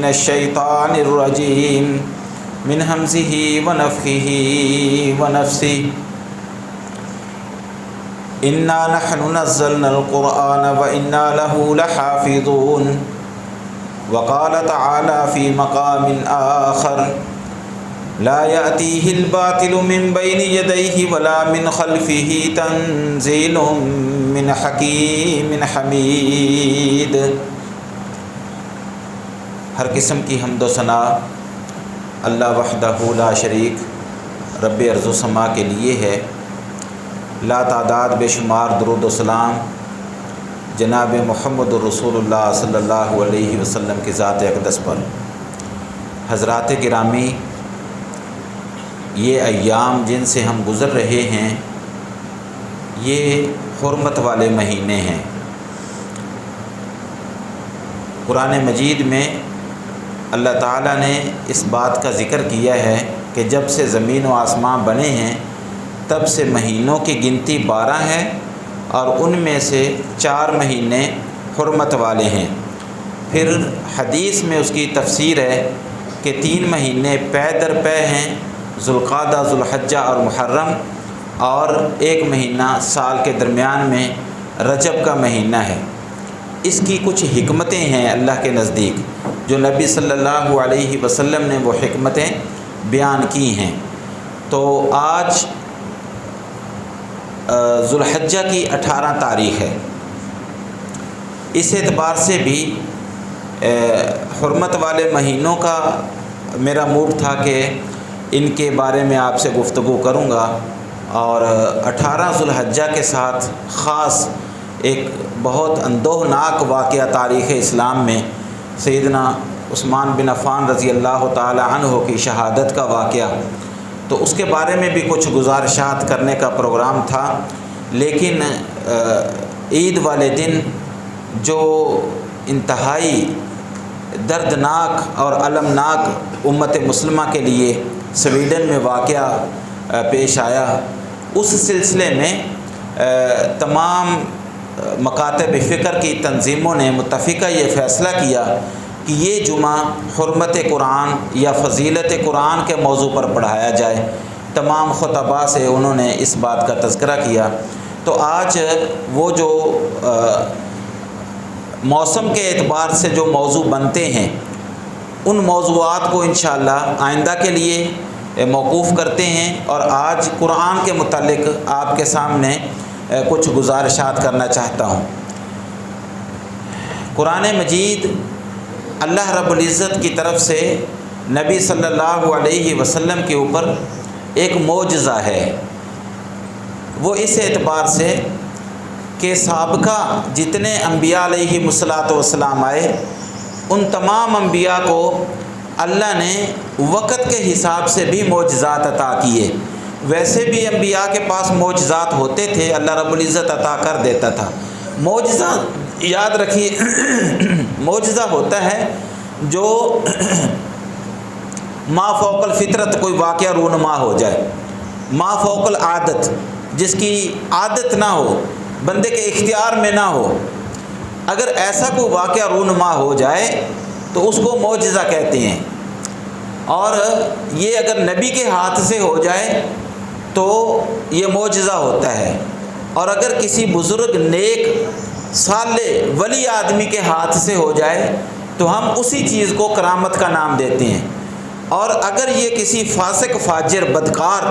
من الشیطان الرجیم من ہمزہ ونفخہ ونفثہ انا نحن نزلنا القرآن وانا له لحافظون وقال تعالی فی مقام آخر لا یأتیہ الباطل من بین یدیہ ولا من خلفہ تنزیل من حکیم حمید۔ ہر قسم کی حمد و ثنا اللہ وحدہ لا شریک رب ارض و سما کے لیے ہے۔ لا تعداد بے شمار درود و سلام جناب محمد الرسول اللہ صلی اللہ علیہ وسلم کی ذات اقدس پر۔ حضرات گرامی، یہ ایام جن سے ہم گزر رہے ہیں یہ حرمت والے مہینے ہیں۔ قرآن مجید میں اللہ تعالیٰ نے اس بات کا ذکر کیا ہے کہ جب سے زمین و آسمان بنے ہیں تب سے مہینوں کی گنتی 12 ہے اور ان میں سے 4 مہینے حرمت والے ہیں۔ پھر حدیث میں اس کی تفسیر ہے کہ 3 مہینے پے در پے ہیں، ذوالقعدہ، ذوالحجہ اور محرم، اور 1 مہینہ سال کے درمیان میں رجب کا مہینہ ہے۔ اس کی کچھ حکمتیں ہیں اللہ کے نزدیک، جو نبی صلی اللہ علیہ وسلم نے وہ حکمتیں بیان کی ہیں۔ تو آج ذوالحجہ کی 18 تاریخ ہے۔ اس اعتبار سے بھی حرمت والے مہینوں کا میرا موڈ تھا کہ ان کے بارے میں آپ سے گفتگو کروں گا، اور 18 ذوالحجہ کے ساتھ خاص ایک بہت اندوہناک واقعہ تاریخ اسلام میں سیدنا عثمان بن عفان رضی اللہ تعالی عنہ کی شہادت کا واقعہ، تو اس کے بارے میں بھی کچھ گزارشات کرنے کا پروگرام تھا۔ لیکن عید والے دن جو انتہائی دردناک اور المناک امت مسلمہ کے لیے سویڈن میں واقعہ پیش آیا، اس سلسلے میں تمام مکاتب فکر کی تنظیموں نے متفقہ یہ فیصلہ کیا کہ یہ جمعہ حرمت قرآن یا فضیلت قرآن کے موضوع پر پڑھایا جائے۔ تمام خطباء سے انہوں نے اس بات کا تذکرہ کیا۔ تو آج وہ جو موسم کے اعتبار سے جو موضوع بنتے ہیں ان موضوعات کو انشاءاللہ آئندہ کے لیے موقوف کرتے ہیں، اور آج قرآن کے متعلق آپ کے سامنے کچھ گزارشات کرنا چاہتا ہوں۔ قرآن مجید اللہ رب العزت کی طرف سے نبی صلی اللہ علیہ وسلم کے اوپر ایک معجزہ ہے۔ وہ اس اعتبار سے کہ سابقہ جتنے انبیاء علیہ الصلاۃ والسلام آئے ان تمام انبیاء کو اللہ نے وقت کے حساب سے بھی معجزات عطا کیے۔ ویسے بھی انبیاء کے پاس معجزات ہوتے تھے، اللہ رب العزت عطا کر دیتا تھا۔ معجزہ یاد رکھیے معجزہ ہوتا ہے جو ما فوق الفطرت کوئی واقعہ رونما ہو جائے، ما فوق العادت، جس کی عادت نہ ہو، بندے کے اختیار میں نہ ہو۔ اگر ایسا کوئی واقعہ رونما ہو جائے تو اس کو معجزہ کہتے ہیں، اور یہ اگر نبی کے ہاتھ سے ہو جائے تو یہ معجزہ ہوتا ہے، اور اگر کسی بزرگ نیک صالح ولی آدمی کے ہاتھ سے ہو جائے تو ہم اسی چیز کو کرامت کا نام دیتے ہیں۔ اور اگر یہ کسی فاسق فاجر بدکار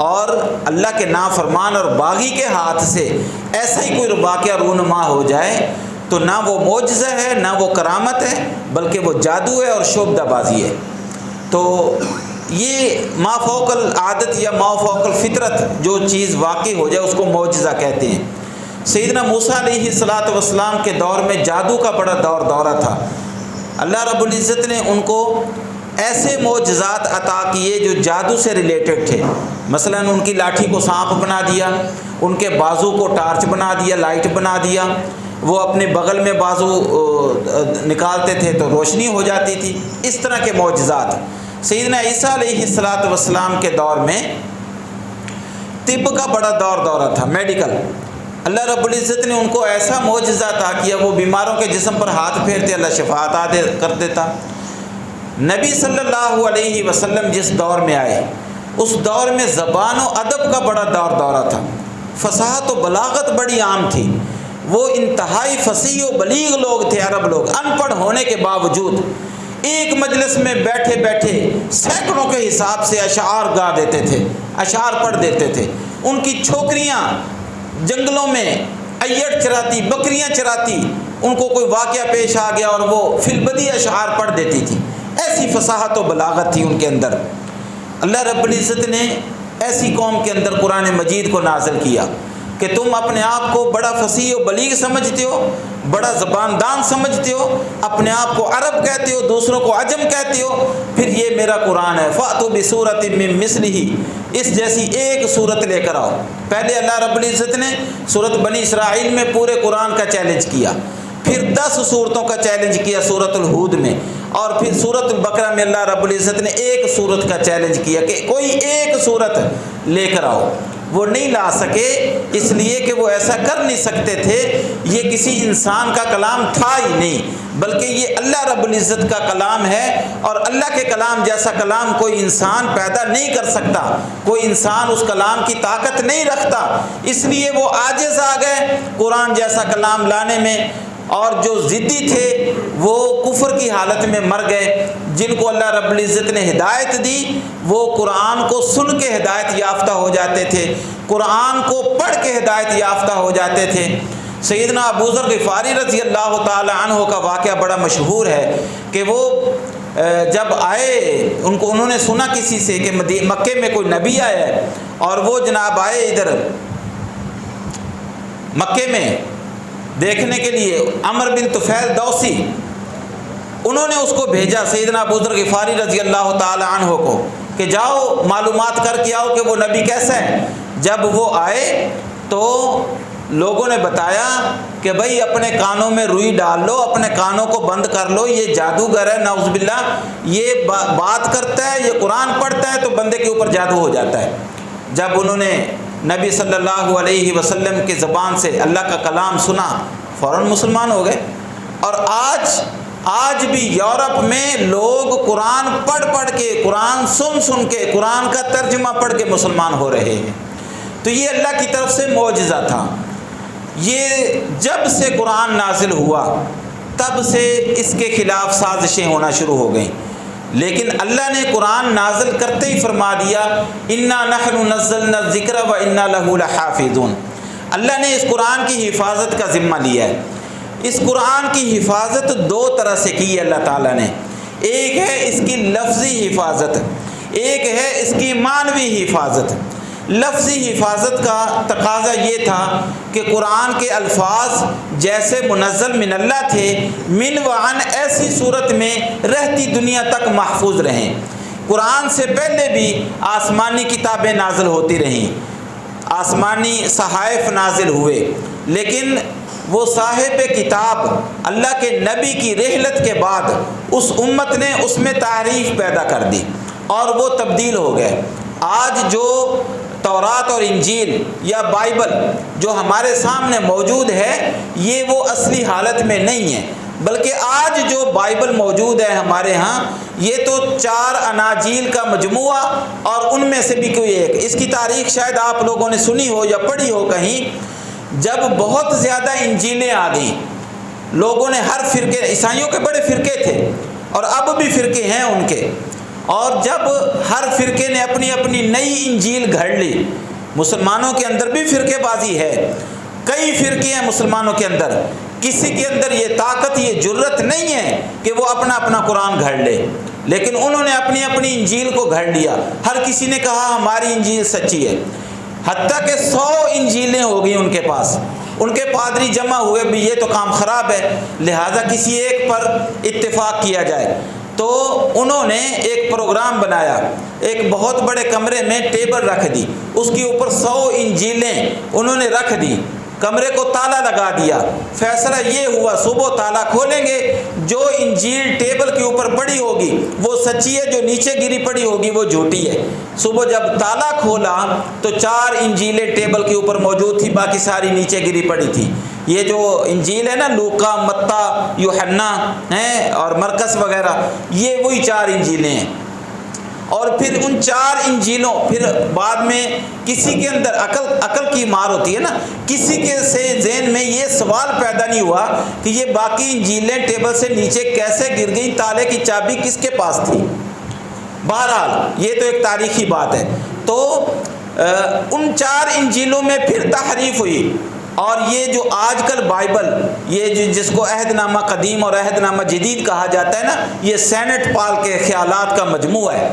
اور اللہ کے نافرمان اور باغی کے ہاتھ سے ایسا ہی کوئی واقعہ رونما ہو جائے تو نہ وہ معجزہ ہے نہ وہ کرامت ہے، بلکہ وہ جادو ہے اور شعبدہ بازی ہے۔ تو یہ ما فوق العادت یا ما فوق الفطرت جو چیز واقع ہو جائے اس کو معجزہ کہتے ہیں۔ سیدنا موسیٰ علیہ الصلاۃ والسلام کے دور میں جادو کا بڑا دورہ تھا۔ اللہ رب العزت نے ان کو ایسے معجزات عطا کیے جو جادو سے ریلیٹڈ تھے۔ مثلا ان کی لاٹھی کو سانپ بنا دیا، ان کے بازو کو ٹارچ بنا دیا، لائٹ بنا دیا، وہ اپنے بغل میں بازو نکالتے تھے تو روشنی ہو جاتی تھی۔ اس طرح کے معجزات سیدنا عیسیٰ علیہ الصلاۃ والسلام کے دور میں طب کا بڑا دورہ تھا، میڈیکل۔ اللہ رب العزت نے ان کو ایسا معجزہ عطا کیا، وہ بیماروں کے جسم پر ہاتھ پھیرتے اللہ شفا عطا کر دیتا۔ نبی صلی اللہ علیہ وسلم جس دور میں آئے اس دور میں زبان و ادب کا بڑا دورہ تھا، فصاحت و بلاغت بڑی عام تھی، وہ انتہائی فصیح و بلیغ لوگ تھے، عرب لوگ ان پڑھ ہونے کے باوجود ایک مجلس میں بیٹھے بیٹھے سینکڑوں کے حساب سے اشعار گا دیتے تھے، اشعار پڑھ دیتے تھے۔ ان کی چھوکریاں جنگلوں میں ایڑ چراتی، بکریاں چراتی، ان کو کوئی واقعہ پیش آ گیا اور وہ فی البدی اشعار پڑھ دیتی تھی، ایسی فصاحت و بلاغت تھی ان کے اندر۔ اللہ رب العزت نے ایسی قوم کے اندر قرآن مجید کو نازل کیا کہ تم اپنے آپ کو بڑا فصیح و بلیغ سمجھتے ہو، بڑا زباندان سمجھتے ہو، اپنے آپ کو عرب کہتے ہو، دوسروں کو عجم کہتے ہو، پھر یہ میرا قرآن ہے، فَأْتُوا بِسُورَةٍ مِّن مِّثْلِهِ، اس جیسی ایک صورت لے کر آؤ۔ پہلے اللہ رب العزت نے سورۃ بنی اسرائیل میں پورے قرآن کا چیلنج کیا، پھر 10 صورتوں کا چیلنج کیا سورۃ الہود میں، اور پھر سورۃ البقرہ میں اللہ رب العزت نے ایک صورت کا چیلنج کیا کہ کوئی ایک صورت لے کر آؤ۔ وہ نہیں لا سکے اس لیے کہ وہ ایسا کر نہیں سکتے تھے، یہ کسی انسان کا کلام تھا ہی نہیں، بلکہ یہ اللہ رب العزت کا کلام ہے، اور اللہ کے کلام جیسا کلام کوئی انسان پیدا نہیں کر سکتا، کوئی انسان اس کلام کی طاقت نہیں رکھتا، اس لیے وہ عاجز آ گئے قرآن جیسا کلام لانے میں، اور جو ضدی تھے وہ کفر کی حالت میں مر گئے۔ جن کو اللہ رب العزت نے ہدایت دی وہ قرآن کو سن کے ہدایت یافتہ ہو جاتے تھے، قرآن کو پڑھ کے ہدایت یافتہ ہو جاتے تھے۔ سیدنا ابو ذر غفاری رضی اللہ تعالی عنہ کا واقعہ بڑا مشہور ہے کہ وہ جب آئے انہوں نے سنا کسی سے کہ مکے میں کوئی نبی آیا ہے، اور وہ جناب آئے ادھر مکے میں دیکھنے کے لیے، عمر بن طفیل دوسی، انہوں نے اس کو بھیجا سیدنا ابو ذر غفاری رضی اللہ تعالی عنہ کو کہ جاؤ معلومات کر کے آؤ کہ وہ نبی کیسا ہے۔ جب وہ آئے تو لوگوں نے بتایا کہ بھائی اپنے کانوں میں روئی ڈال لو، اپنے کانوں کو بند کر لو، یہ جادوگر ہے نعوذ باللہ، یہ بات کرتا ہے، یہ قرآن پڑھتا ہے تو بندے کے اوپر جادو ہو جاتا ہے۔ جب انہوں نے نبی صلی اللہ علیہ وسلم کی زبان سے اللہ کا کلام سنا فوراً مسلمان ہو گئے۔ اور آج بھی یورپ میں لوگ قرآن پڑھ کے، قرآن سن کے، قرآن کا ترجمہ پڑھ کے مسلمان ہو رہے ہیں۔ تو یہ اللہ کی طرف سے معجزہ تھا۔ یہ جب سے قرآن نازل ہوا تب سے اس کے خلاف سازشیں ہونا شروع ہو گئیں، لیکن اللہ نے قرآن نازل کرتے ہی فرما دیا انا نحن نزلنا الذکر و انا لہ لحافظون۔ اللہ نے اس قرآن کی حفاظت کا ذمہ لیا ہے۔ اس قرآن کی حفاظت 2 طرح سے کی ہے اللہ تعالیٰ نے، ایک ہے اس کی لفظی حفاظت، ایک ہے اس کی معنوی حفاظت۔ لفظی حفاظت کا تقاضا یہ تھا کہ قرآن کے الفاظ جیسے منزل من اللہ تھے، من و عن ایسی صورت میں رہتی دنیا تک محفوظ رہیں۔ قرآن سے پہلے بھی آسمانی کتابیں نازل ہوتی رہیں، آسمانی صحائف نازل ہوئے، لیکن وہ صاحب کتاب اللہ کے نبی کی رحلت کے بعد اس امت نے اس میں تعریف پیدا کر دی اور وہ تبدیل ہو گئے۔ آج جو تورات اور انجیل یا بائبل جو ہمارے سامنے موجود ہے یہ وہ اصلی حالت میں نہیں ہے، بلکہ آج جو بائبل موجود ہے ہمارے ہاں یہ تو 4 اناجیل کا مجموعہ، اور ان میں سے بھی کوئی ایک۔ اس کی تاریخ شاید آپ لوگوں نے سنی ہو یا پڑھی ہو کہیں، جب بہت زیادہ انجیلیں آ گئیں، لوگوں نے ہر فرقے، عیسائیوں کے بڑے فرقے تھے اور اب بھی فرقے ہیں ان کے، اور جب ہر فرقے نے اپنی اپنی نئی انجیل گھڑ لی، مسلمانوں کے اندر بھی فرقے بازی ہے، کئی فرقے ہیں مسلمانوں کے اندر، کسی کے اندر یہ طاقت، یہ جرت نہیں ہے کہ وہ اپنا اپنا قرآن گھڑ لے، لیکن انہوں نے اپنی اپنی انجیل کو گھڑ لیا، ہر کسی نے کہا ہماری انجیل سچی ہے، حتیٰ کہ 100 انجیلیں ہو گئی ان کے پاس۔ ان کے پادری جمع ہوئے بھی یہ تو کام خراب ہے، لہٰذا کسی ایک پر اتفاق کیا جائے، تو انہوں نے ایک پروگرام بنایا، ایک بہت بڑے کمرے میں ٹیبل رکھ دی، اس کے اوپر 100 انجیلیں انہوں نے رکھ دی، کمرے کو تالا لگا دیا. فیصلہ یہ ہوا صبح تالا کھولیں گے, جو انجیل ٹیبل کے اوپر پڑی ہوگی وہ سچی ہے, جو نیچے گری پڑی ہوگی وہ جھوٹی ہے. صبح جب تالا کھولا تو 4 انجیلیں ٹیبل کے اوپر موجود تھی, باقی ساری نیچے گری پڑی تھی. یہ جو انجیل ہے نا, لوکا, متی, یوحنا ہیں اور مرکز وغیرہ, یہ وہی 4 انجیلیں ہیں. اور پھر ان 4 انجیلوں, پھر بعد میں کسی کے اندر عقل کی مار ہوتی ہے نا, کسی کے سے ذہن میں یہ سوال پیدا نہیں ہوا کہ یہ باقی انجیلیں ٹیبل سے نیچے کیسے گر گئیں, تالے کی چابی کس کے پاس تھی. بہرحال یہ تو ایک تاریخی بات ہے. تو ان 4 انجیلوں میں پھر تحریف ہوئی, اور یہ جو آج کل بائبل, یہ جس کو عہد نامہ قدیم اور عہد نامہ جدید کہا جاتا ہے نا, یہ سینٹ پال کے خیالات کا مجموعہ ہے.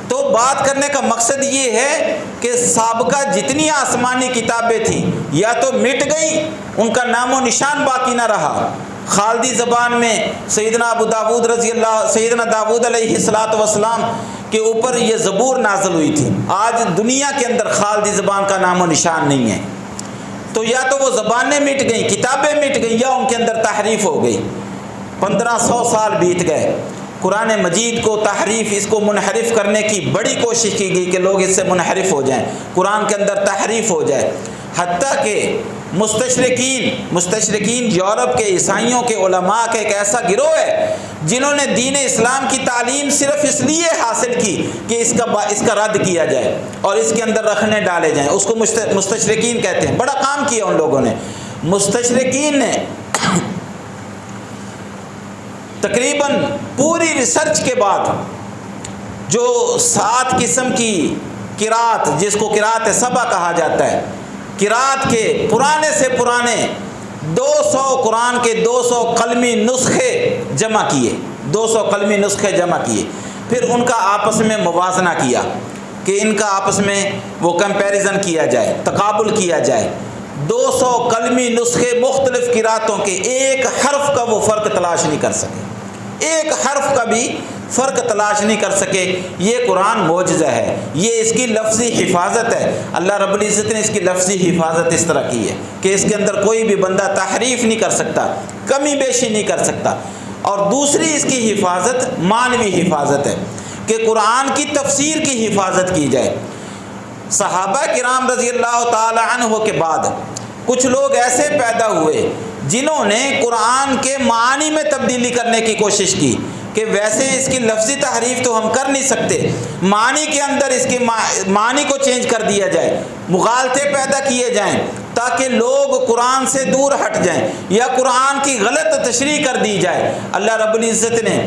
تو بات کرنے کا مقصد یہ ہے کہ سابقہ جتنی آسمانی کتابیں تھیں یا تو مٹ گئیں, ان کا نام و نشان باقی نہ رہا. خالدی زبان میں سیدنا ابو داود رضی اللہ, سیدنا داود علیہ السلام کے اوپر یہ زبور نازل ہوئی تھی. آج دنیا کے اندر خالدی زبان کا نام و نشان نہیں ہے. تو یا تو وہ زبانیں مٹ گئیں, کتابیں مٹ گئیں, یا ان کے اندر تحریف ہو گئی. 1500 سال بیت گئے. قرآن مجید کو تحریف, اس کو منحرف کرنے کی بڑی کوشش کی گئی کہ لوگ اس سے منحرف ہو جائیں, قرآن کے اندر تحریف ہو جائے. حتیٰ کہ مستشرقین یورپ کے عیسائیوں کے علماء کا ایک ایسا گروہ ہے جنہوں نے دین اسلام کی تعلیم صرف اس لیے حاصل کی کہ اس کا رد کیا جائے اور اس کے اندر رکھنے ڈالے جائیں. اس کو مستشرقین کہتے ہیں. بڑا کام کیا ان لوگوں نے. مستشرقین نے تقریباً پوری ریسرچ کے بعد جو 7 قسم کی قرات, جس کو قرات سبع کہا جاتا ہے, قرات کے پرانے سے پرانے 200 قرآن کے 200 قلمی نسخے جمع کیے, 200 قلمی نسخے جمع کیے. پھر ان کا آپس میں موازنہ کیا کہ ان کا آپس میں وہ کمپیریزن کیا جائے, تقابل کیا جائے. 200 قلمی نسخے مختلف قراتوں کے, ایک حرف کا وہ فرق تلاش نہیں کر سکے, ایک حرف کا بھی فرق تلاش نہیں کر سکے. یہ قرآن معجزہ ہے, یہ اس کی لفظی حفاظت ہے. اللہ رب العزت نے اس کی لفظی حفاظت اس طرح کی ہے کہ اس کے اندر کوئی بھی بندہ تحریف نہیں کر سکتا, کمی بیشی نہیں کر سکتا. اور دوسری اس کی حفاظت معنوی حفاظت ہے کہ قرآن کی تفسیر کی حفاظت کی جائے. صحابہ کرام رضی اللہ تعالی عنہ کے بعد کچھ لوگ ایسے پیدا ہوئے جنہوں نے قرآن کے معنی میں تبدیلی کرنے کی کوشش کی کہ ویسے اس کی لفظی تحریف تو ہم کر نہیں سکتے, معنی کے اندر اس کے معنی کو چینج کر دیا جائے, مغالطے پیدا کیے جائیں تاکہ لوگ قرآن سے دور ہٹ جائیں یا قرآن کی غلط تشریح کر دی جائے. اللہ رب العزت نے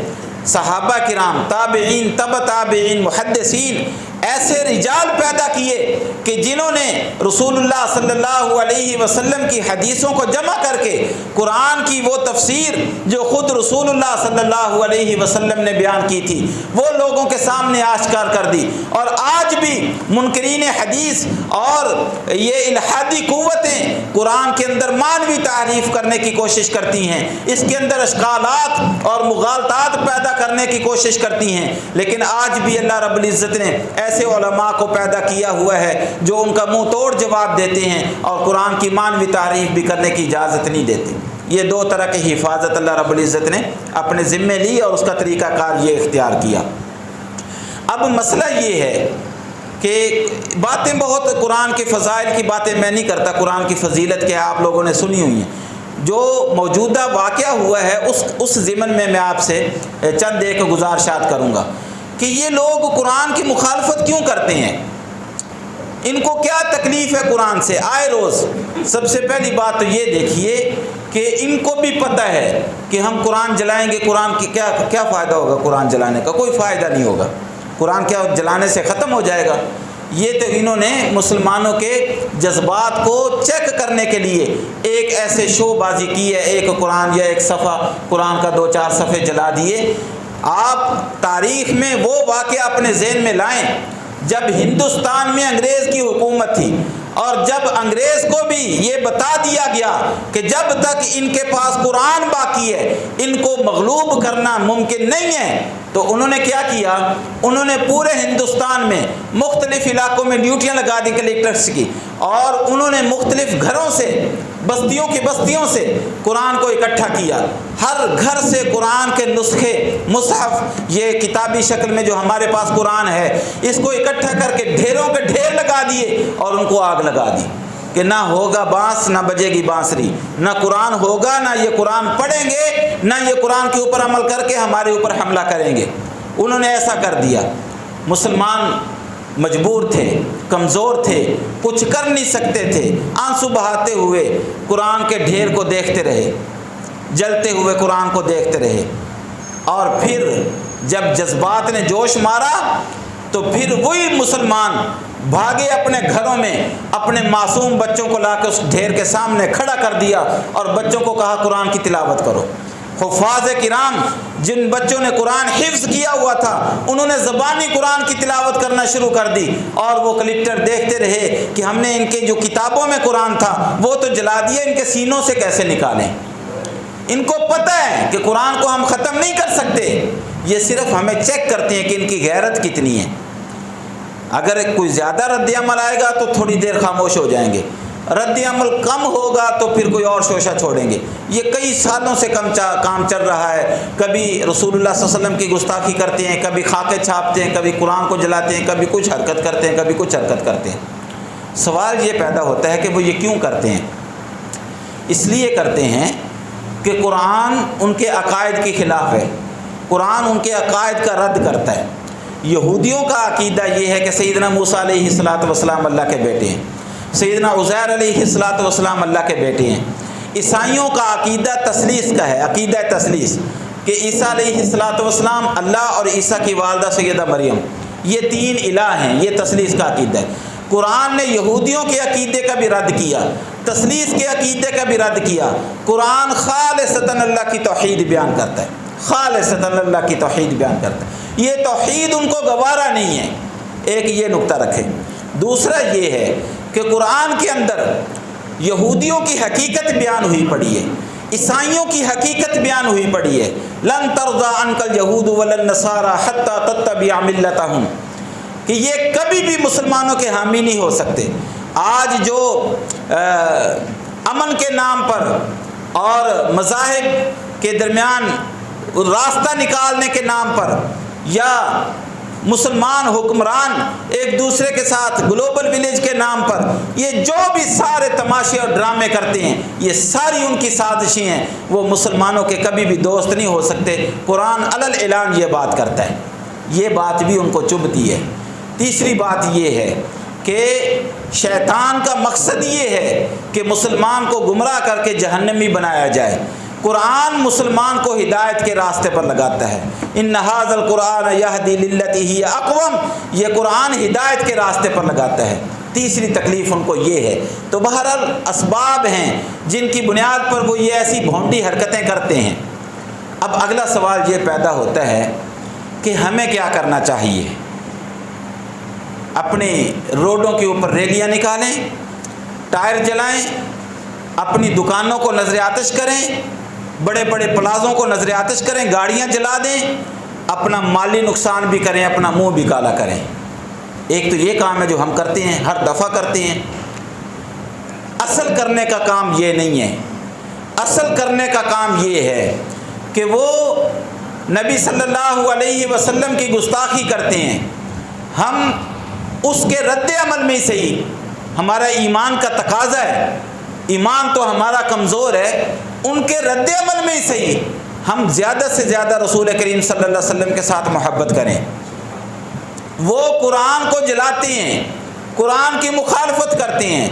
صحابہ کرام, تابعین, تبع تابعین, محدثین, ایسے رجال پیدا کیے کہ جنہوں نے رسول اللہ صلی اللہ علیہ وسلم کی حدیثوں کو جمع کر کے قرآن کی وہ تفسیر جو خود رسول اللہ صلی اللہ علیہ وسلم نے بیان کی تھی وہ لوگوں کے سامنے آشکار کر دی. اور آج بھی منکرین حدیث اور یہ الحادی قوتیں قرآن کے اندر معنوی تعریف کرنے کی کوشش کرتی ہیں, اس کے اندر اشکالات اور مغالطات پیدا کرنے کی کوشش کرتی ہیں. لیکن آج بھی اللہ رب العزت نے ایسے علماء کو پیدا کیا ہوا ہے جو ان کا منہ توڑ جواب دیتے ہیں اور قرآن کی معنوی تعریف بھی کرنے کی اجازت نہیں دیتے. یہ 2 طرح کی حفاظت اللہ رب العزت نے اپنے ذمے لی اور اس کا طریقہ کار یہ اختیار کیا. اب مسئلہ یہ ہے کہ باتیں بہت قرآن کے فضائل کی باتیں میں نہیں کرتا, قرآن کی فضیلت کیا آپ لوگوں نے سنی ہوئی ہیں. جو موجودہ واقعہ ہوا ہے اس ضمن میں آپ سے چند ایک گزارشات کروں گا کہ یہ لوگ قرآن کی مخالفت کیوں کرتے ہیں, ان کو کیا تکلیف ہے قرآن سے آئے روز. سب سے پہلی بات تو یہ دیکھیے کہ ان کو بھی پتہ ہے کہ ہم قرآن جلائیں گے, قرآن کی کیا فائدہ ہوگا, قرآن جلانے کا کوئی فائدہ نہیں ہوگا, قرآن کیا جلانے سے ختم ہو جائے گا. یہ تو انہوں نے مسلمانوں کے جذبات کو چیک کرنے کے لیے ایک ایسے شو بازی کی ہے, ایک قرآن یا ایک صفحہ قرآن کا 2-4 صفحے جلا دیے. آپ تاریخ میں وہ واقعہ اپنے ذہن میں لائیں جب ہندوستان میں انگریز کی حکومت تھی اور جب انگریز کو بھی یہ بتا دیا گیا کہ جب تک ان کے پاس قرآن باقی ہے ان کو مغلوب کرنا ممکن نہیں ہے, تو انہوں نے کیا کیا، انہوں نے پورے ہندوستان میں مختلف علاقوں میں ڈیوٹیاں لگا دی کلیکٹرس کی، اور انہوں نے مختلف گھروں سے، بستیوں کی بستیوں سے قرآن کو اکٹھا کیا۔ ہر گھر سے قرآن کے نسخے، مصحف، یہ کتابی شکل میں جو ہمارے پاس قرآن ہے، اس کو اکٹھا کر کے ڈھیروں کے ڈھیر لگا دیے اور ان کو آگ لگا دی کہ نہ ہوگا بانس، نہ بجے گی بانسری، نہ قرآن ہوگا، نہ یہ قرآن پڑھیں گے، نہ یہ قرآن کے اوپر عمل کر کے ہمارے اوپر حملہ کریں گے۔ انہوں نے ایسا کر دیا۔ مسلمان مجبور تھے، کمزور تھے، کچھ کر نہیں سکتے تھے، آنسو بہاتے ہوئے قرآن کے ڈھیر کو دیکھتے رہے، جلتے ہوئے قرآن کو دیکھتے رہے، اور پھر جب جذبات نے جوش مارا تو پھر وہی مسلمان بھاگے اپنے گھروں میں، اپنے معصوم بچوں کو لا کے اس ڈھیر کے سامنے کھڑا کر دیا اور بچوں کو کہا قرآن کی تلاوت کرو۔ حفاظ کرام جن بچوں نے قرآن حفظ کیا ہوا تھا، انہوں نے زبانی قرآن کی تلاوت کرنا شروع کر دی، اور وہ کلکٹر دیکھتے رہے کہ ہم نے ان کے جو کتابوں میں قرآن تھا وہ تو جلا دیا، ان کے سینوں سے کیسے نکالیں۔ ان کو پتہ ہے کہ قرآن کو ہم ختم نہیں کر سکتے، یہ صرف ہمیں چیک کرتے ہیں کہ ان کی غیرت کتنی ہے۔ اگر کوئی زیادہ رد عمل آئے گا تو تھوڑی دیر خاموش ہو جائیں گے، رد عمل کم ہوگا تو پھر کوئی اور شوشہ چھوڑیں گے۔ یہ کئی سالوں سے کام چل رہا ہے، کبھی رسول اللہ صلی اللہ علیہ وسلم کی گستاخی کرتے ہیں، کبھی خاکے چھاپتے ہیں، کبھی قرآن کو جلاتے ہیں، کبھی کچھ حرکت کرتے ہیں، کبھی کچھ حرکت کرتے ہیں۔ سوال یہ پیدا ہوتا ہے کہ وہ یہ کیوں کرتے ہیں؟ اس لیے کرتے ہیں کہ قرآن ان کے عقائد کے خلاف ہے، قرآن ان کے عقائد کا رد کرتا ہے۔ یہودیوں کا عقیدہ یہ ہے کہ سیدنا موسیٰ علیہ السلام اللہ کے بیٹے ہیں، سیدنا عزیر علیہ السلام اللہ کے بیٹے ہیں۔ عیسائیوں کا عقیدہ تثلیث کا ہے، عقیدہ تثلیث، کہ عیسیٰ علیہ السلام اللہ اور عیسیٰ کی والدہ سیدہ مریم یہ تین الہ ہیں، یہ تثلیث کا عقیدہ ہے۔ قرآن نے یہودیوں کے عقیدے کا بھی رد کیا، تثلیث کے عقیدے کا بھی رد کیا۔ قرآن خالصتاً اللہ کی توحید بیان کرتا ہے، خالصتاً اللہ کی توحید بیان کرتا ہے۔ یہ توحید ان کو گوارا نہیں ہے، ایک یہ نقطہ رکھیں۔ دوسرا یہ ہے کہ قرآن کے اندر یہودیوں کی حقیقت بیان ہوئی پڑی ہے، عیسائیوں کی حقیقت بیان ہوئی پڑی ہے۔ لن ترضى عنك اليهود ولا النصارى حتى تتبع ملتهم، کہ یہ کبھی بھی مسلمانوں کے حامی نہیں ہو سکتے۔ آج جو امن کے نام پر اور مذاہب کے درمیان راستہ نکالنے کے نام پر، یا مسلمان حکمران ایک دوسرے کے ساتھ گلوبل ولیج کے نام پر یہ جو بھی سارے تماشے اور ڈرامے کرتے ہیں، یہ ساری ان کی سازشیں ہیں، وہ مسلمانوں کے کبھی بھی دوست نہیں ہو سکتے۔ قرآن علی الاعلان یہ بات کرتا ہے، یہ بات بھی ان کو چبھتی ہے۔ تیسری بات یہ ہے کہ شیطان کا مقصد یہ ہے کہ مسلمان کو گمراہ کر کے جہنمی بنایا جائے۔ قرآن مسلمان کو ہدایت کے راستے پر لگاتا ہے۔ ان ھذا القرآن یہدی للتی ہی اقوم، یہ قرآن ہدایت کے راستے پر لگاتا ہے۔ تیسری تکلیف ان کو یہ ہے۔ تو بہرحال اسباب ہیں جن کی بنیاد پر وہ یہ ایسی بھونڈی حرکتیں کرتے ہیں۔ اب اگلا سوال یہ پیدا ہوتا ہے کہ ہمیں کیا کرنا چاہیے؟ اپنی روڈوں کے اوپر ریلیاں نکالیں، ٹائر جلائیں، اپنی دکانوں کو نظر آتش کریں، بڑے بڑے پلازوں کو نظر آتش کریں، گاڑیاں جلا دیں، اپنا مالی نقصان بھی کریں، اپنا منہ بھی کالا کریں۔ ایک تو یہ کام ہے جو ہم کرتے ہیں، ہر دفعہ کرتے ہیں۔ اصل کرنے کا کام یہ نہیں ہے، اصل کرنے کا کام یہ ہے کہ وہ نبی صلی اللہ علیہ وسلم کی گستاخی کرتے ہیں، ہم اس کے رد عمل میں صحیح، ہمارا ایمان کا تقاضا ہے، ایمان تو ہمارا کمزور ہے، ان کے رد عمل میں ہی صحیح ہم زیادہ سے زیادہ رسول کریم صلی اللہ علیہ وسلم کے ساتھ محبت کریں۔ وہ قرآن کو جلاتے ہیں، قرآن کی مخالفت کرتے ہیں،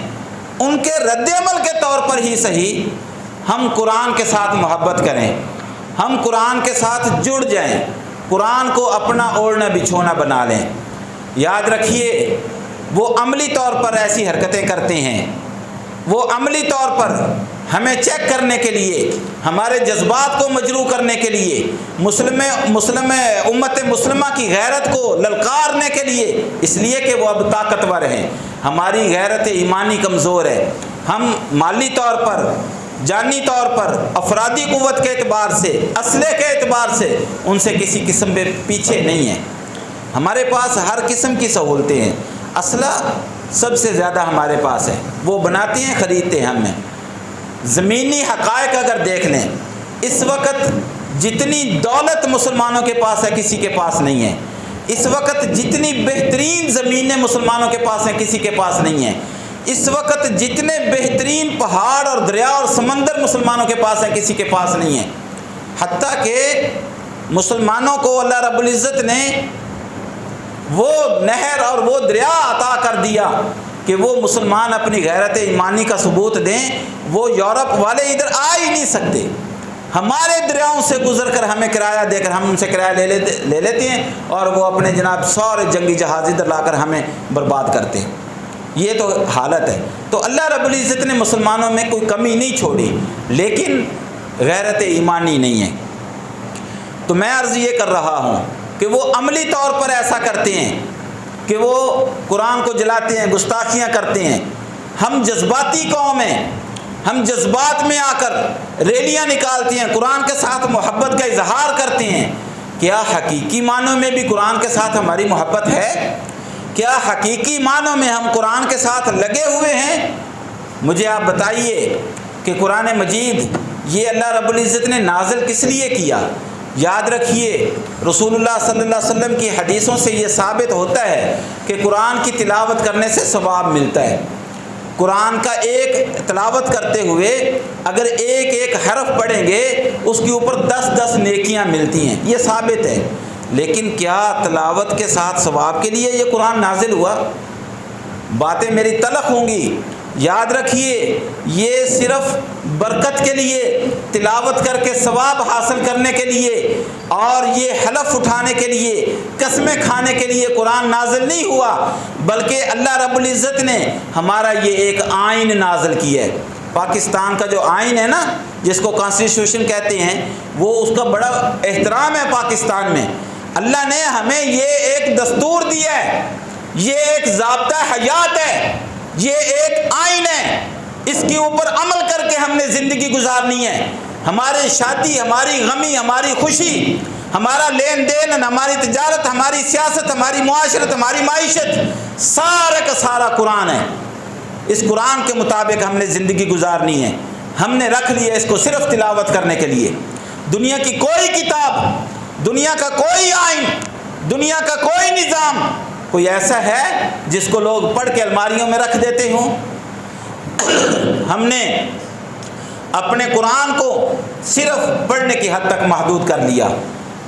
ان کے رد عمل کے طور پر ہی صحیح ہم قرآن کے ساتھ محبت کریں، ہم قرآن کے ساتھ جڑ جائیں، قرآن کو اپنا اوڑھنا بچھونا بنا لیں۔ یاد رکھیے وہ عملی طور پر ایسی حرکتیں کرتے ہیں، وہ عملی طور پر ہمیں چیک کرنے کے لیے، ہمارے جذبات کو مجروح کرنے کے لیے، امت مسلمہ کی غیرت کو للکارنے کے لیے، اس لیے کہ وہ اب طاقتور ہیں، ہماری غیرت ایمانی کمزور ہے، ہم مالی طور پر جانی طور پر، افرادی قوت کے اعتبار سے، اسلحے کے اعتبار سے ان سے کسی قسم میں پیچھے نہیں ہیں۔ ہمارے پاس ہر قسم کی سہولتیں ہیں، اسلحہ سب سے زیادہ ہمارے پاس ہے، وہ بناتے ہیں، خریدتے ہیں ہمیں۔ زمینی حقائق اگر دیکھ لیں، اس وقت جتنی دولت مسلمانوں کے پاس ہے کسی کے پاس نہیں ہے، اس وقت جتنی بہترین زمینیں مسلمانوں کے پاس ہیں کسی کے پاس نہیں ہیں، اس وقت جتنے بہترین پہاڑ اور دریا اور سمندر مسلمانوں کے پاس ہیں کسی کے پاس نہیں ہیں۔ حتیٰ کہ مسلمانوں کو اللہ رب العزت نے وہ نہر اور وہ دریا عطا کر دیا کہ وہ مسلمان اپنی غیرت ایمانی کا ثبوت دیں۔ وہ یورپ والے ادھر آ ہی نہیں سکتے، ہمارے دریاؤں سے گزر کر ہمیں کرایہ دے کر ہم ان سے کرایہ لے لیتے ہیں، اور وہ اپنے جناب سارے جنگی جہاز ادھر لا کر ہمیں برباد کرتے ہیں۔ یہ تو حالت ہے۔ تو اللہ رب العزت نے مسلمانوں میں کوئی کمی نہیں چھوڑی، لیکن غیرت ایمانی نہیں ہے۔ تو میں عرض یہ کر رہا ہوں کہ وہ عملی طور پر ایسا کرتے ہیں کہ وہ قرآن کو جلاتے ہیں، گستاخیاں کرتے ہیں۔ ہم جذباتی قوم ہیں، ہم جذبات میں آ کر ریلیاں نکالتے ہیں، قرآن کے ساتھ محبت کا اظہار کرتے ہیں۔ کیا حقیقی معنوں میں بھی قرآن کے ساتھ ہماری محبت ہے؟ کیا حقیقی معنوں میں ہم قرآن کے ساتھ لگے ہوئے ہیں؟ مجھے آپ بتائیے کہ قرآن مجید یہ اللہ رب العزت نے نازل کس لیے کیا؟ یاد رکھیے، رسول اللہ صلی اللہ علیہ وسلم کی حدیثوں سے یہ ثابت ہوتا ہے کہ قرآن کی تلاوت کرنے سے ثواب ملتا ہے۔ قرآن کا ایک تلاوت کرتے ہوئے اگر ایک ایک حرف پڑھیں گے اس کے اوپر 10 نیکیاں ملتی ہیں، یہ ثابت ہے۔ لیکن کیا تلاوت کے ساتھ ثواب کے لیے یہ قرآن نازل ہوا؟ باتیں میری تلخ ہوں گی، یاد رکھیے، یہ صرف برکت کے لیے، تلاوت کر کے ثواب حاصل کرنے کے لیے اور یہ حلف اٹھانے کے لیے، قسمیں کھانے کے لیے قرآن نازل نہیں ہوا، بلکہ اللہ رب العزت نے ہمارا یہ ایک آئین نازل کیا ہے۔ پاکستان کا جو آئین ہے نا، جس کو کانسٹیٹیوشن کہتے ہیں، وہ اس کا بڑا احترام ہے پاکستان میں۔ اللہ نے ہمیں یہ ایک دستور دیا ہے، یہ ایک ضابطہ حیات ہے، یہ ایک آئین ہے، اس کے اوپر عمل کر کے ہم نے زندگی گزارنی ہے۔ ہماری شادی، ہماری غمی، ہماری خوشی، ہمارا لین دین، ہماری تجارت، ہماری سیاست، ہماری معاشرت، ہماری معیشت، سارا کا سارا قرآن ہے۔ اس قرآن کے مطابق ہم نے زندگی گزارنی ہے۔ ہم نے رکھ لیا اس کو صرف تلاوت کرنے کے لیے۔ دنیا کی کوئی کتاب، دنیا کا کوئی آئین، دنیا کا کوئی نظام کوئی ایسا ہے جس کو لوگ پڑھ کے الماریوں میں رکھ دیتے ہوں؟ ہم نے اپنے قرآن کو صرف پڑھنے کی حد تک محدود کر لیا،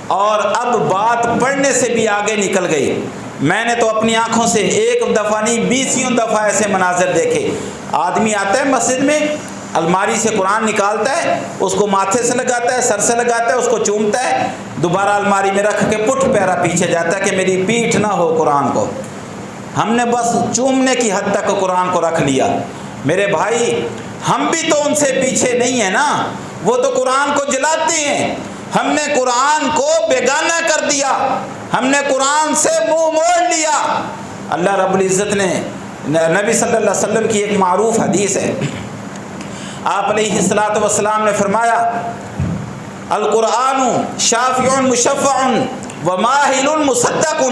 اور اب بات پڑھنے سے بھی آگے نکل گئی۔ میں نے تو اپنی آنکھوں سے ایک دفعہ نہیں 20 دفعہ ایسے مناظر دیکھے۔ آدمی آتا ہے مسجد میں، الماری سے قرآن نکالتا ہے، اس کو ماتھے سے لگاتا ہے، سر سے لگاتا ہے، اس کو چومتا ہے، دوبارہ الماری میں رکھ کے پٹ پیرا پیچھے جاتا ہے کہ میری پیٹھ نہ ہو قرآن کو۔ ہم نے بس چومنے کی حد تک قرآن کو رکھ لیا۔ میرے بھائی، ہم بھی تو ان سے پیچھے نہیں ہیں نا، وہ تو قرآن کو جلاتے ہیں۔ ہم نے قرآن کو بیگانہ کر دیا، ہم نے قرآن سے منہ موڑ لیا۔ اللہ رب العزت نے، نبی صلی اللہ علیہ وسلم کی ایک معروف حدیث ہے، آپ علیہ الصلوۃ والسلام نے فرمایا، القرآن شافع مشفع وماہل مصدق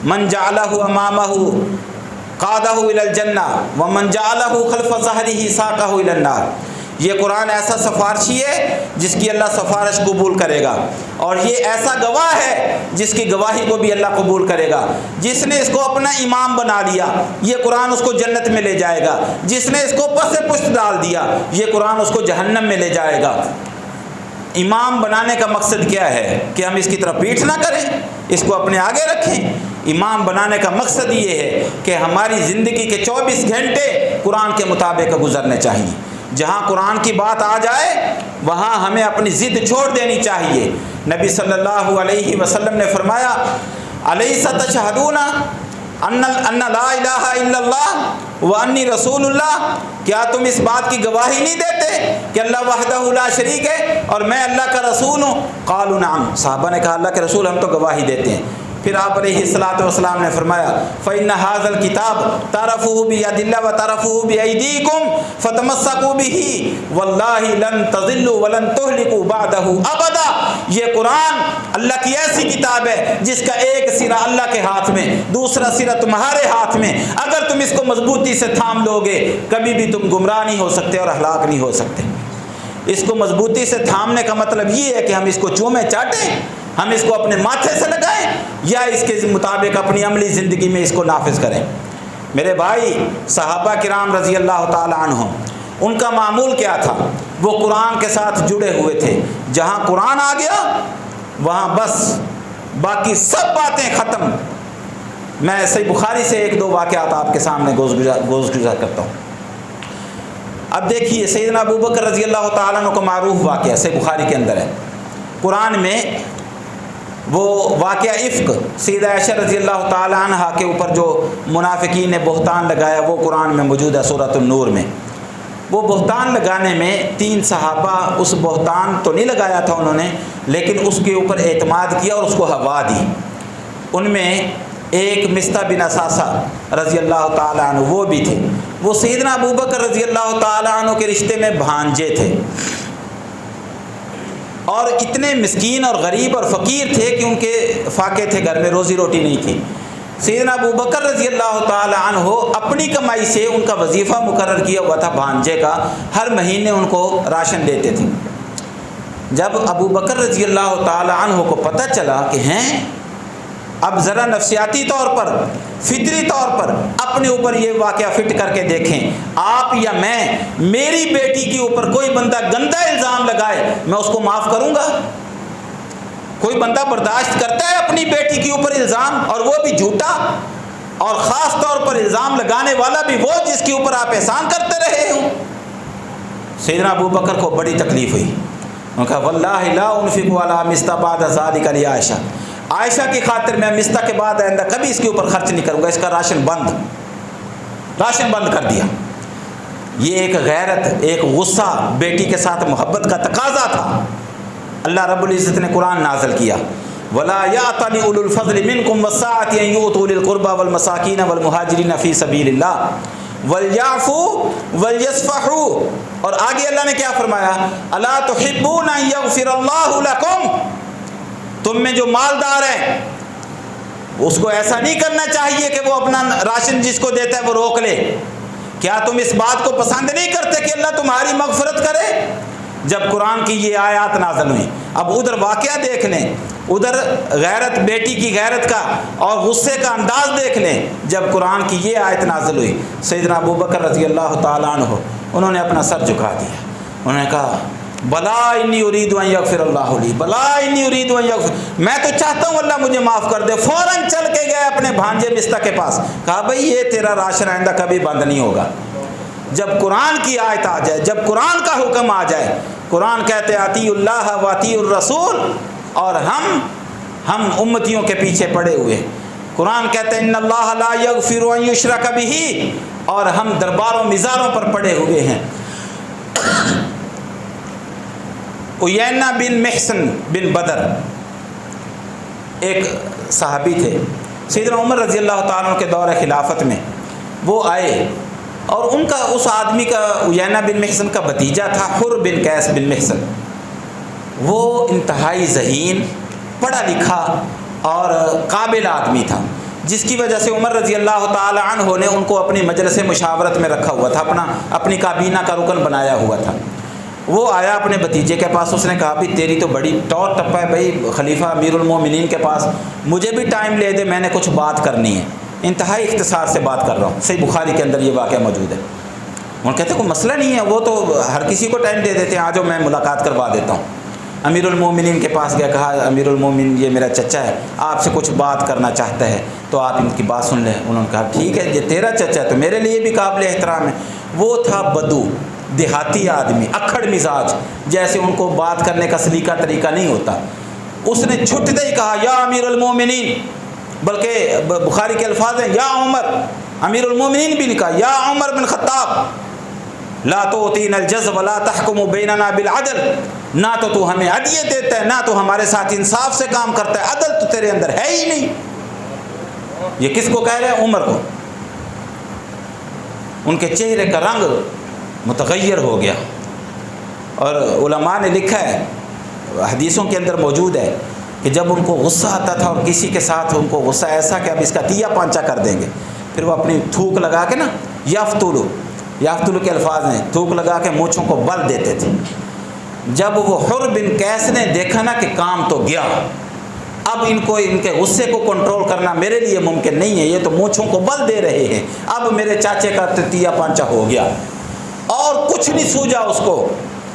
من جعلہ امامہ قادہ الی الجنہ ومن جعلہ خلف ظہرہ ساقہ الی النار۔ یہ قرآن ایسا سفارشی ہے جس کی اللہ سفارش قبول کرے گا، اور یہ ایسا گواہ ہے جس کی گواہی کو بھی اللہ قبول کرے گا۔ جس نے اس کو اپنا امام بنا لیا، یہ قرآن اس کو جنت میں لے جائے گا۔ جس نے اس کو پس پشت ڈال دیا، یہ قرآن اس کو جہنم میں لے جائے گا۔ امام بنانے کا مقصد کیا ہے؟ کہ ہم اس کی طرف پیٹھ نہ کریں، اس کو اپنے آگے رکھیں۔ امام بنانے کا مقصد یہ ہے کہ ہماری زندگی کے 24 گھنٹے قرآن کے مطابق گزرنے چاہیے۔ جہاں قرآن کی بات آ جائے وہاں ہمیں اپنی ضد چھوڑ دینی چاہیے۔ نبی صلی اللہ علیہ وسلم نے فرمایا، الیس تشہدون ان لا الہ الا اللہ وانی رسول اللہ، کیا تم اس بات کی گواہی نہیں دیتے کہ اللہ وحدہ لا شریک ہے اور میں اللہ کا رسول ہوں؟ قالوا نعم، صحابہ نے کہا اللہ کے رسول ہم تو گواہی دیتے ہیں۔ پھر آپ علیہ الصلوۃ والسلام نے فرمایا فإن هذا الكتاب تعرفوه بيد الله وتعرفوه بأيديكم فتمسكوا به والله لن تضلوا ولن تهلكوا بعده ابدا. یہ قرآن اللہ کی ایسی کتاب ہے جس کا ایک سرا اللہ کے ہاتھ میں، دوسرا سرا تمہارے ہاتھ میں. اگر تم اس کو مضبوطی سے تھام لو گے کبھی بھی تم گمراہ نہیں ہو سکتے اور ہلاک نہیں ہو سکتے. اس کو مضبوطی سے تھامنے کا مطلب یہ ہے کہ ہم اس کو چومیں چاٹیں، ہم اس کو اپنے ماتھے سے لگائیں یا اس کے مطابق اپنی عملی زندگی میں اس کو نافذ کریں. میرے بھائی، صحابہ کرام رضی اللہ تعالی عنہم، ان کا معمول کیا تھا؟ وہ قرآن کے ساتھ جڑے ہوئے تھے. جہاں قرآن آ گیا وہاں بس باقی سب باتیں ختم. میں صحیح بخاری سے ایک دو واقعات آپ کے سامنے گزار کرتا ہوں. اب دیکھیے سیدنا ابو بکر رضی اللہ تعالیٰ عنہ کو معروف واقعہ صحیح بخاری کے اندر ہے. قرآن میں وہ واقعہ افک سیدہ عائشہ رضی اللہ تعالیٰ عنہ کے اوپر جو منافقین نے بہتان لگایا وہ قرآن میں موجود ہے سورۃ النور میں. وہ بہتان لگانے میں 3 صحابہ اس بہتان تو نہیں لگایا تھا انہوں نے، لیکن اس کے اوپر اعتماد کیا اور اس کو ہوا دی. ان میں ایک مستہ بن اساسہ رضی اللہ تعالیٰ عنہ وہ بھی تھے. وہ سیدنا ابو بکر رضی اللہ تعالیٰ عنہ کے رشتے میں بھانجے تھے اور اتنے مسکین اور غریب اور فقیر تھے کہ ان کے فاقے تھے، گھر میں روزی روٹی نہیں تھی. سیدنا ابو بکر رضی اللہ تعالیٰ عنہ اپنی کمائی سے ان کا وظیفہ مقرر کیا ہوا تھا بھانجے کا، ہر مہینے ان کو راشن دیتے تھے. جب ابو بکر رضی اللہ تعالیٰ عنہ کو پتہ چلا کہ ہیں اب ذرا نفسیاتی طور پر، فطری طور پر اپنے اوپر یہ واقعہ فٹ کر کے دیکھیں، آپ یا میں، میری بیٹی کے اوپر کوئی بندہ گندا الزام لگائے میں اس کو معاف کروں گا؟ کوئی بندہ برداشت کرتا ہے اپنی بیٹی کے اوپر الزام، اور وہ بھی جھوٹا، اور خاص طور پر الزام لگانے والا بھی وہ جس کے اوپر آپ احسان کرتے رہے ہوں؟ سیدنا ابو بکر کو بڑی تکلیف ہوئی. انہوں نے کہا واللہ لا انفق علی مستہ بعد ذلک علی عائشہ، عائشہ کی خاطر میں مستہ کے بعد آئندہ کبھی اس کے اوپر خرچ نہیں کروں گا. اس کا راشن بند کر دیا. یہ ایک غیرت، ایک غصہ، بیٹی کے ساتھ محبت کا تقاضا تھا. اللہ رب العزت نے قرآن نازل کیا وَلَا يَأْتَلِ أُولُو الْفَضْلِ مِنْكُمْ وَالسَّعَةِ أَنْ يُؤْتُوا أُولِي الْقُرْبَى وَالْمَسَاكِينَ وَالْمُهَاجِرِينَ فِي سَبِيلِ اللَّهِ وَلْيَعْفُوا وَلْيَصْفَحُوا. اور آگے اللہ نے کیا فرمایا؟ أَلَا تُحِبُّونَ أَنْ يَغْفِرَ اللَّهُ لَكُمْ. تم میں جو مالدار ہے اس کو ایسا نہیں کرنا چاہیے کہ وہ اپنا راشن جس کو دیتا ہے وہ روک لے. کیا تم اس بات کو پسند نہیں کرتے کہ اللہ تمہاری مغفرت کرے؟ جب قرآن کی یہ آیات نازل ہوئی، اب ادھر واقعہ دیکھ لیں، ادھر غیرت، بیٹی کی غیرت کا اور غصے کا انداز دیکھ لیں. جب قرآن کی یہ آیت نازل ہوئی سیدنا ابو بکر رضی اللہ تعالیٰ عنہ انہوں نے اپنا سر جھکا دیا. انہوں نے کہا بلا انی ارید ان یغفر اللہ لی، بلا انی ارید ان یغفر، میں تو چاہتا ہوں اللہ مجھے معاف کر دے. فوراً چل کے گئے اپنے بھانجے مستہ کے پاس، کہا بھائی یہ تیرا راشن آئندہ کبھی بند نہیں ہوگا. جب قرآن کی آیت آ جائے، جب قرآن کا حکم آ جائے، قرآن کہتے اطیعوا اللہ واطیعوا الرسول، اور ہم امتیوں کے پیچھے پڑے ہوئے. قرآن کہتے ہیں ان اللہ لا یغفر ان یشرک بہ، اور ہم درباروں مزاروں پر پڑے ہوئے ہیں. عیینہ بن محسن بن بدر ایک صحابی تھے سیدنا عمر رضی اللہ تعالیٰ عنہ کے دور خلافت میں. وہ آئے اور ان کا اس آدمی کا، عیینہ بن محسن کا بھتیجا تھا حر بن قیس بن محسن. وہ انتہائی ذہین، پڑھا لکھا اور قابل آدمی تھا، جس کی وجہ سے عمر رضی اللہ تعالی عنہ نے ان کو اپنی مجلس مشاورت میں رکھا ہوا تھا، اپنی کابینہ کا رکن بنایا ہوا تھا. وہ آیا اپنے بھتیجے کے پاس، اس نے کہا بھی تیری تو بڑی ٹور ٹپا ہے بھائی خلیفہ امیر المومنین کے پاس، مجھے بھی ٹائم لے دے، میں نے کچھ بات کرنی ہے. انتہائی اختصار سے بات کر رہا ہوں، صحیح بخاری کے اندر یہ واقعہ موجود ہے. وہ کہتے ہیں کوئی مسئلہ نہیں ہے، وہ تو ہر کسی کو ٹائم دے دیتے ہیں، آ جاؤ میں ملاقات کروا دیتا ہوں. امیر المومنین کے پاس گیا، کہا امیر المومنین یہ میرا چچا ہے، آپ سے کچھ بات کرنا چاہتا ہے تو آپ ان کی بات سن لیں. انہوں نے کہا ٹھیک ہے، یہ تیرا چچا ہے تو میرے لیے بھی قابل احترام ہے. وہ تھا بدو، دیہاتی آدمی، اکھڑ مزاج، جیسے ان کو بات کرنے کا سلیقہ طریقہ نہیں ہوتا. اس نے چھٹتے ہی کہا یا امیر المومنین، بلکہ بخاری کے الفاظ ہیں یا عمر، امیر المومنین بھی نہیں کہا، یا عمر بن خطاب لا تعطینا الجز ولا تحکم بیننا بالعدل، نہ تو ہمیں عدلیت دیتا ہے، نہ تو ہمارے ساتھ انصاف سے کام کرتا ہے، عدل تو تیرے اندر ہے ہی نہیں. یہ کس کو کہہ رہے ہیں؟ عمر کو۔ ان کے چہرے کا رنگ متغیر ہو گیا، اور علماء نے لکھا ہے، حدیثوں کے اندر موجود ہے کہ جب ان کو غصہ آتا تھا اور کسی کے ساتھ ان کو غصہ ایسا کہ اب اس کا تیا پانچا کر دیں گے، پھر وہ اپنی تھوک لگا کے نا، یافتلو کے الفاظ ہیں، تھوک لگا کے مونچھوں کو بل دیتے تھے۔ جب وہ حر بن قیس نے دیکھا نا کہ کام تو گیا، اب ان کے غصے کو کنٹرول کرنا میرے لیے ممکن نہیں ہے، یہ تو مونچھوں کو بل دے رہے ہیں، اب میرے چاچے کا تیا پانچا ہو گیا، اور کچھ نہیں سوجا اس کو۔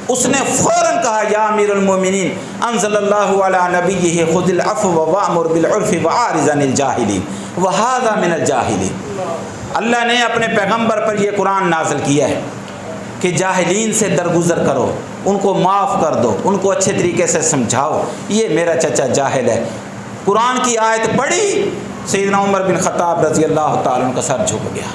اس نے فوراً کہا یا امیر المومنین انزل اللہ علی نبیہ خذ العفو وامر بالعرف واعرض عن الجاہلین وہذا من الجاہلین۔ اللہ نے اپنے پیغمبر پر یہ قرآن نازل کیا ہے کہ جاہلین سے درگزر کرو، ان کو معاف کر دو، ان کو اچھے طریقے سے سمجھاؤ، یہ میرا چچا جاہل ہے۔ قرآن کی آیت پڑھی، سیدنا عمر بن خطاب رضی اللہ تعالیٰ عنہ کا سر جھک گیا۔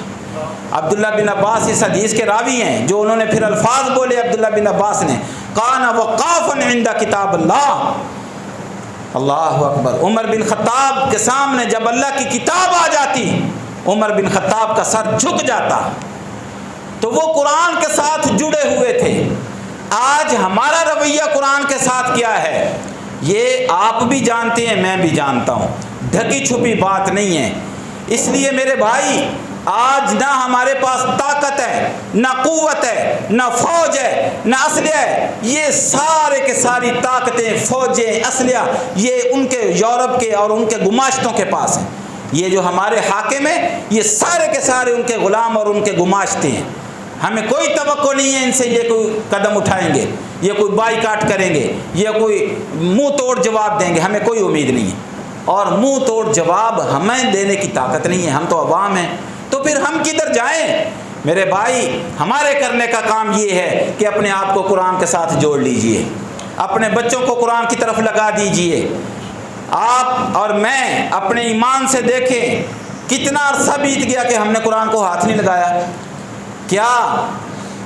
عبداللہ بن عباس اس حدیث کے راوی ہیں، جو انہوں نے پھر الفاظ بولے عبداللہ بن عباس نے، کان وقافا عند کتاب اللہ، اللہ اکبر۔ عمر بن خطاب کے سامنے جب اللہ کی کتاب آ جاتی، عمر بن خطاب کا سر جھک جاتا، تو وہ قرآن کے ساتھ جڑے ہوئے تھے۔ آج ہمارا رویہ قرآن کے ساتھ کیا ہے، یہ آپ بھی جانتے ہیں، میں بھی جانتا ہوں، ڈھکی چھپی بات نہیں ہے۔ اس لیے میرے بھائی، آج نہ ہمارے پاس طاقت ہے، نہ قوت ہے، نہ فوج ہے، نہ اسلحہ ہے۔ یہ سارے کے ساری طاقتیں، فوجیں، اسلحہ، یہ ان کے یورپ کے اور ان کے گماشتوں کے پاس ہیں۔ یہ جو ہمارے حاکم ہیں، یہ سارے کے سارے ان کے غلام اور ان کے گماشتے ہیں۔ ہمیں کوئی توقع نہیں ہے ان سے یہ کوئی قدم اٹھائیں گے، یہ کوئی بائیکاٹ کریں گے، یہ کوئی منہ توڑ جواب دیں گے، ہمیں کوئی امید نہیں ہے۔ اور منہ توڑ جواب ہمیں دینے کی طاقت نہیں ہے، ہم تو عوام ہیں، تو پھر ہم کدھر جائیں؟ میرے بھائی، ہمارے کرنے کا کام یہ ہے کہ اپنے آپ کو قرآن کے ساتھ جوڑ لیجئے، اپنے بچوں کو قرآن کی طرف لگا دیجئے۔ آپ اور میں اپنے ایمان سے دیکھیں، کتنا عرصہ بیت گیا کہ ہم نے قرآن کو ہاتھ نہیں لگایا۔ کیا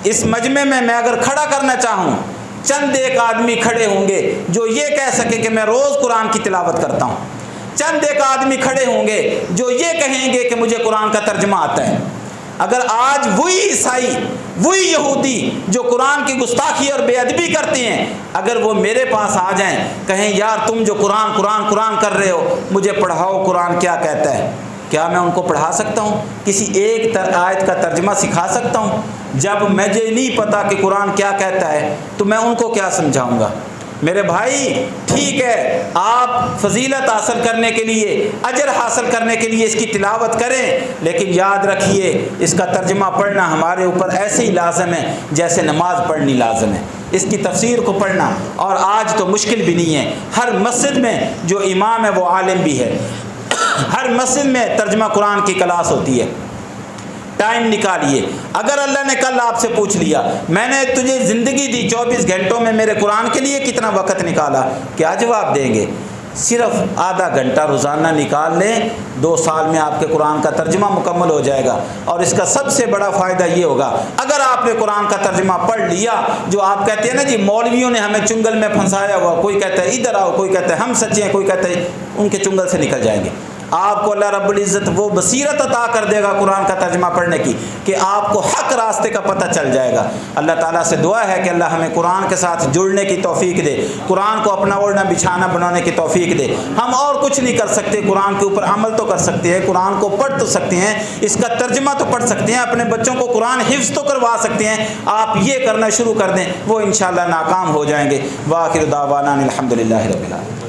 اس مجمع میں اگر کھڑا کرنا چاہوں، چند ایک آدمی کھڑے ہوں گے جو یہ کہہ سکے کہ میں روز قرآن کی تلاوت کرتا ہوں؟ چند ایک آدمی کھڑے ہوں گے جو یہ کہیں گے کہ مجھے قرآن کا ترجمہ آتا ہے؟ اگر آج وہی عیسائی، وہی یہودی جو قرآن کی گستاخی اور بے ادبی کرتے ہیں، اگر وہ میرے پاس آ جائیں، کہیں یار تم جو قرآن کر رہے ہو، مجھے پڑھاؤ قرآن کیا کہتا ہے، کیا میں ان کو پڑھا سکتا ہوں؟ کسی ایک آیت کا ترجمہ سکھا سکتا ہوں؟ جب مجھے نہیں پتا کہ قرآن کیا کہتا ہے تو میں ان کو کیا سمجھاؤں گا؟ میرے بھائی، ٹھیک ہے، آپ فضیلت حاصل کرنے کے لیے، اجر حاصل کرنے کے لیے اس کی تلاوت کریں، لیکن یاد رکھیے اس کا ترجمہ پڑھنا ہمارے اوپر ایسے ہی لازم ہے جیسے نماز پڑھنی لازم ہے۔ اس کی تفسیر کو پڑھنا، اور آج تو مشکل بھی نہیں ہے، ہر مسجد میں جو امام ہے وہ عالم بھی ہے، ہر مسجد میں ترجمہ قرآن کی کلاس ہوتی ہے۔ ٹائم نکالیے۔ اگر اللہ نے کل آپ سے پوچھ لیا، میں نے تجھے زندگی دی، 24 گھنٹوں میں میرے قرآن کے لیے کتنا وقت نکالا، کیا جواب دیں گے؟ صرف آدھا گھنٹہ روزانہ نکال لیں، 2 سال میں آپ کے قرآن کا ترجمہ مکمل ہو جائے گا۔ اور اس کا سب سے بڑا فائدہ یہ ہوگا، اگر آپ نے قرآن کا ترجمہ پڑھ لیا، جو آپ کہتے ہیں نا جی مولویوں نے ہمیں چنگل میں پھنسایا ہوا، کوئی کہتا ہے ادھر آؤ، کوئی کہتا ہے ہم سچے ہیں، کوئی کہتا ہے، ان کے چنگل سے نکل جائیں گے۔ آپ کو اللہ رب العزت وہ بصیرت عطا کر دے گا قرآن کا ترجمہ پڑھنے کی کہ آپ کو حق راستے کا پتہ چل جائے گا۔ اللہ تعالیٰ سے دعا ہے کہ اللہ ہمیں قرآن کے ساتھ جڑنے کی توفیق دے، قرآن کو اپنا اوڑھنا بچھانا بنانے کی توفیق دے۔ ہم اور کچھ نہیں کر سکتے، قرآن کے اوپر عمل تو کر سکتے ہیں، قرآن کو پڑھ تو سکتے ہیں، اس کا ترجمہ تو پڑھ سکتے ہیں، اپنے بچوں کو قرآن حفظ تو کروا سکتے ہیں۔ آپ یہ کرنا شروع کر دیں، وہ انشاءاللہ ناکام ہو جائیں گے۔ وآخر دعوانا الحمدللہ رب العالمین۔